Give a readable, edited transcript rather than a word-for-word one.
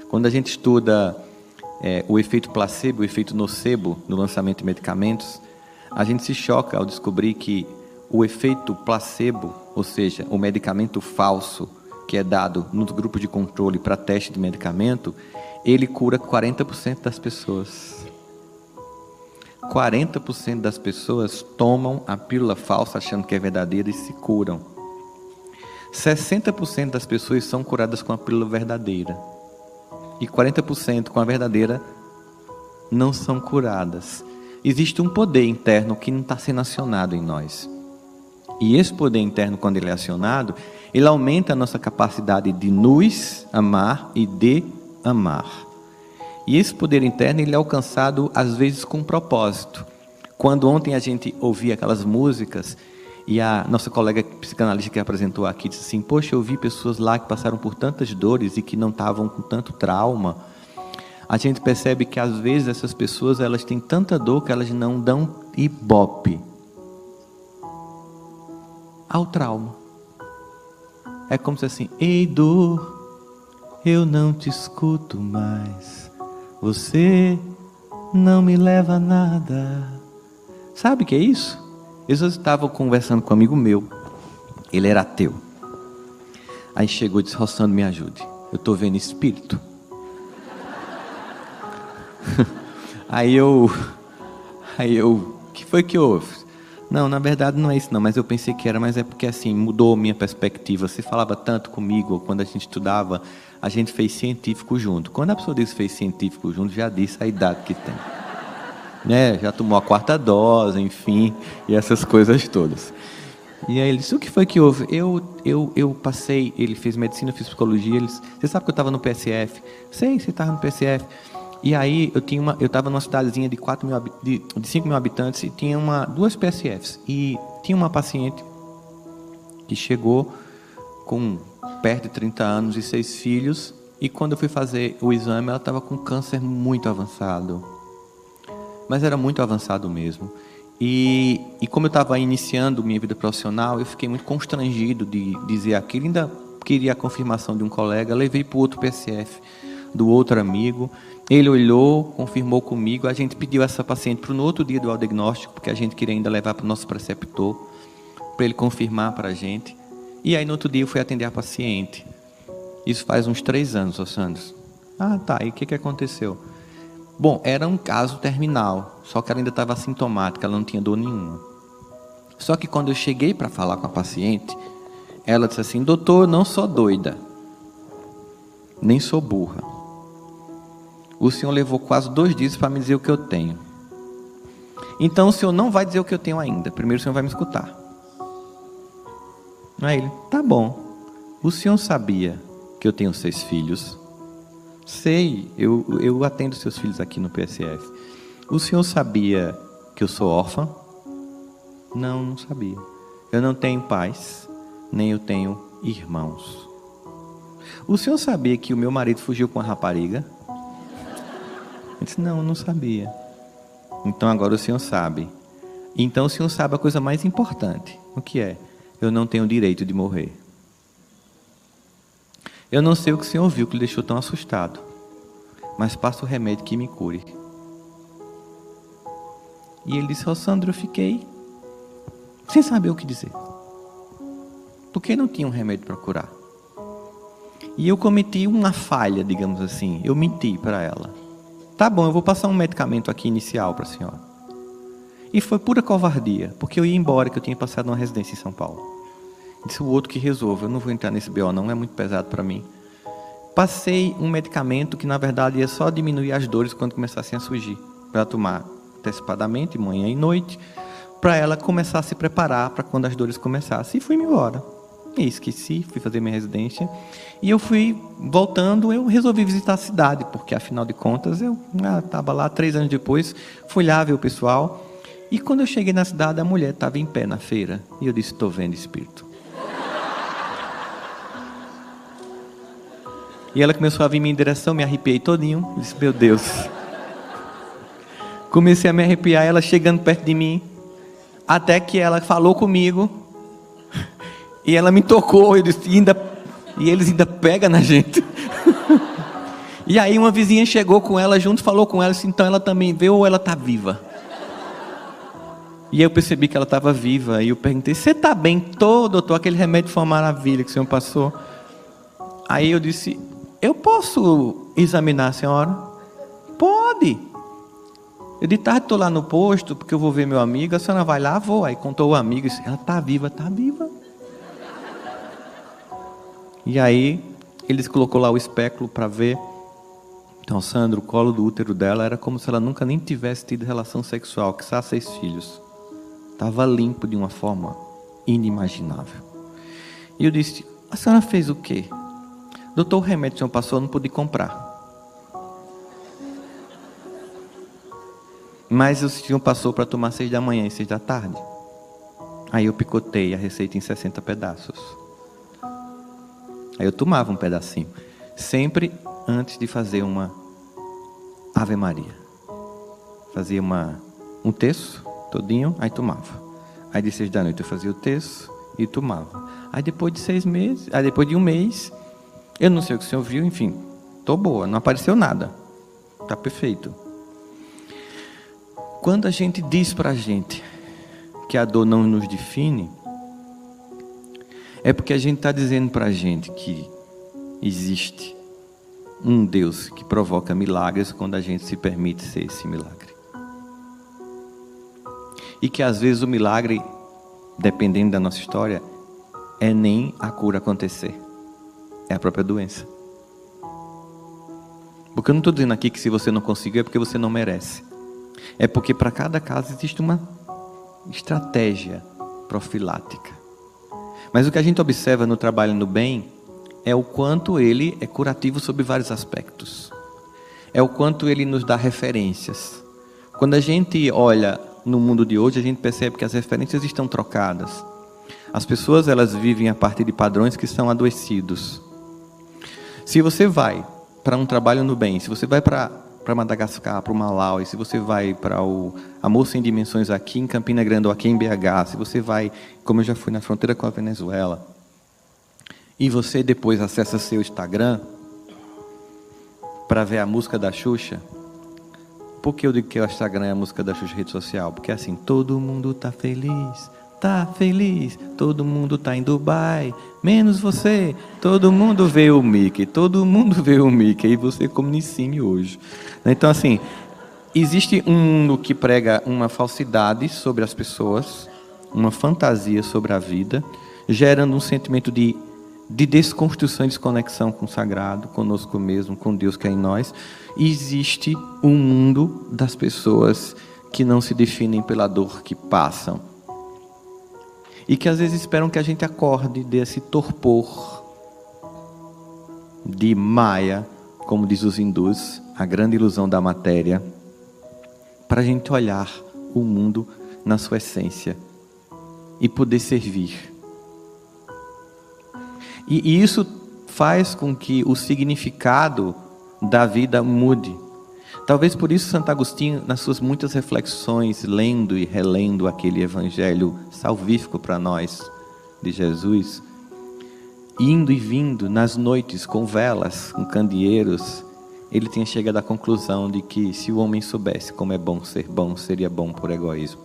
Quando a gente estuda o efeito placebo, o efeito nocebo no lançamento de medicamentos, a gente se choca ao descobrir que o efeito placebo, ou seja, o medicamento falso que é dado nos grupos de controle para teste de medicamento, ele cura 40% das pessoas. 40% das pessoas tomam a pílula falsa achando que é verdadeira e se curam. 60% das pessoas são curadas com a pílula verdadeira. E 40% com a verdadeira não são curadas. Existe um poder interno que não está sendo acionado em nós. E esse poder interno, quando ele é acionado, ele aumenta a nossa capacidade de nos amar e de amar. E esse poder interno ele é alcançado às vezes com propósito. Quando ontem a gente ouvia aquelas músicas e a nossa colega psicanalista que apresentou aqui disse assim: poxa, eu vi pessoas lá que passaram por tantas dores e que não estavam com tanto trauma. A gente percebe que às vezes essas pessoas elas têm tanta dor que elas não dão ibope ao trauma. É como se assim: ei dor, eu não te escuto mais, você não me leva a nada. Sabe o que é isso? Eu estava conversando com um amigo meu, ele era ateu. Aí chegou e disse: Rossandro, me ajude, eu estou vendo espírito. Aí eu, o que foi que houve? Não, na verdade não é isso não, mas eu pensei que era, mas é porque assim, mudou minha perspectiva. Você falava tanto comigo, quando a gente estudava, a gente fez científico junto. Quando a pessoa diz que fez científico junto, já disse a idade que tem. Já tomou a 4ª dose, enfim, e essas coisas todas. E aí ele disse: o que foi que houve? Eu passei, ele fez medicina, eu fiz psicologia, você sabe que eu estava no PSF? Sei, você estava no PSF. E aí eu estava numa cidadezinha de 5 mil habitantes e tinha 2 PSFs. E tinha uma paciente que chegou com perto de 30 anos e 6 filhos. E quando eu fui fazer o exame, ela estava com câncer muito avançado. Mas era muito avançado mesmo. E como eu estava iniciando minha vida profissional, eu fiquei muito constrangido de dizer aquilo. Ainda queria a confirmação de um colega, levei para o outro PSF do outro amigo. Ele olhou, confirmou comigo. A gente pediu essa paciente para no outro dia do diagnóstico, porque a gente queria ainda levar para o nosso preceptor, para ele confirmar para a gente. E aí no outro dia eu fui atender a paciente. Isso faz uns 3 anos, Rossandro. Ah, tá. E o que aconteceu? Bom, era um caso terminal, só que ela ainda estava assintomática, ela não tinha dor nenhuma. Só que quando eu cheguei para falar com a paciente, ela disse assim: doutor, eu não sou doida, nem sou burra. O senhor levou quase 2 dias para me dizer o que eu tenho. Então o senhor não vai dizer o que eu tenho ainda, primeiro o senhor vai me escutar. Aí ele: tá bom, o senhor sabia que eu tenho 6 filhos? Sei, eu atendo seus filhos aqui no PSF. O senhor sabia que eu sou órfã? Não, não sabia. Eu não tenho pais, nem eu tenho irmãos. O senhor sabia que o meu marido fugiu com a rapariga? Eu disse: não, não sabia. Então agora o senhor sabe. Então o senhor sabe a coisa mais importante. O que é? Eu não tenho direito de morrer. Eu não sei o que o senhor viu que lhe deixou tão assustado, mas passa o remédio que me cure. E ele disse: Rossandro, eu fiquei sem saber o que dizer, porque não tinha um remédio para curar. E eu cometi uma falha, digamos assim. Eu menti para ela. Tá bom, eu vou passar um medicamento aqui inicial para a senhora. E foi pura covardia, porque eu ia embora, que eu tinha passado numa residência em São Paulo. Disse: o outro que resolve, eu não vou entrar nesse BO não, é muito pesado para mim. Passei um medicamento que na verdade ia só diminuir as dores quando começassem a surgir, para tomar antecipadamente, manhã e noite, para ela começar a se preparar para quando as dores começassem. E fui embora. E esqueci, fui fazer minha residência. E eu fui voltando, eu resolvi visitar a cidade, porque afinal de contas eu estava lá 3 anos depois, fui lá ver o pessoal. E quando eu cheguei na cidade, a mulher estava em pé na feira. E eu disse: estou vendo espírito. E ela começou a vir em minha direção, me arrepiei todinho. Eu disse: meu Deus. Comecei a me arrepiar, ela chegando perto de mim, até que ela falou comigo, e ela me tocou, eu disse, e eles ainda pegam na gente. E aí uma vizinha chegou com ela junto, falou com ela, disse, então ela também veio ou ela está viva? E eu percebi que ela estava viva, e eu perguntei, você está bem? Tô, doutor, aquele remédio foi uma maravilha que o senhor passou. Aí eu disse, eu posso examinar a senhora? Pode. Eu de tarde estou lá no posto, porque eu vou ver meu amigo, a senhora vai lá? Vou. Aí contou o amigo, disse, ela está viva, está viva. E aí, eles colocou lá o espéculo para ver. Então, Sandro, o colo do útero dela era como se ela nunca nem tivesse tido relação sexual, que só 6 filhos. Estava limpo de uma forma inimaginável. E eu disse, a senhora fez o quê? Doutor, o remédio que o senhor passou, eu não pude comprar. Mas o senhor passou para tomar 6 da manhã e 6 da tarde. Aí eu picotei a receita em 60 pedaços. Aí eu tomava um pedacinho. Sempre antes de fazer uma Ave Maria. Fazia um terço todinho, aí tomava. Aí de 6 da noite eu fazia o terço e tomava. Aí depois de 6 meses, aí depois de 1 mês, eu não sei o que o senhor viu, enfim, tô boa, não apareceu nada. Tá perfeito. Quando a gente diz pra gente que a dor não nos define, é porque a gente está dizendo pra gente que existe um Deus que provoca milagres quando a gente se permite ser esse milagre. E que às vezes o milagre, dependendo da nossa história, é nem a cura acontecer, é a própria doença. Porque eu não estou dizendo aqui que se você não conseguiu é porque você não merece. É porque para cada caso existe uma estratégia profilática. Mas o que a gente observa no trabalho no bem é o quanto ele é curativo sobre vários aspectos. É o quanto ele nos dá referências. Quando a gente olha no mundo de hoje, a gente percebe que as referências estão trocadas. As pessoas, elas vivem a partir de padrões que são adoecidos. Se você vai para um trabalho no bem, se você vai para Madagascar, para o Malau, e se você vai para o Amor Sem Dimensões aqui em Campina Grande ou aqui em BH, se você vai, como eu já fui na fronteira com a Venezuela, e você depois acessa seu Instagram para ver a música da Xuxa. Por que eu digo que o Instagram é a música da Xuxa, rede social? Porque assim, todo mundo tá feliz, todo mundo tá em Dubai, menos você, todo mundo vê o Mickey, e você como Nissimi hoje. Então assim, existe um mundo que prega uma falsidade sobre as pessoas, uma fantasia sobre a vida, gerando um sentimento de desconstrução e desconexão com o sagrado, conosco mesmo, com Deus que é em nós. E existe um mundo das pessoas que não se definem pela dor que passam. E que às vezes esperam que a gente acorde desse torpor de Maya, como diz os hindus, a grande ilusão da matéria, para a gente olhar o mundo na sua essência e poder servir. E isso faz com que o significado da vida mude. Talvez por isso Santo Agostinho, nas suas muitas reflexões, lendo e relendo aquele evangelho salvífico para nós de Jesus, indo e vindo nas noites com velas, com candeeiros, ele tinha chegado à conclusão de que se o homem soubesse como é bom, seria bom por egoísmo.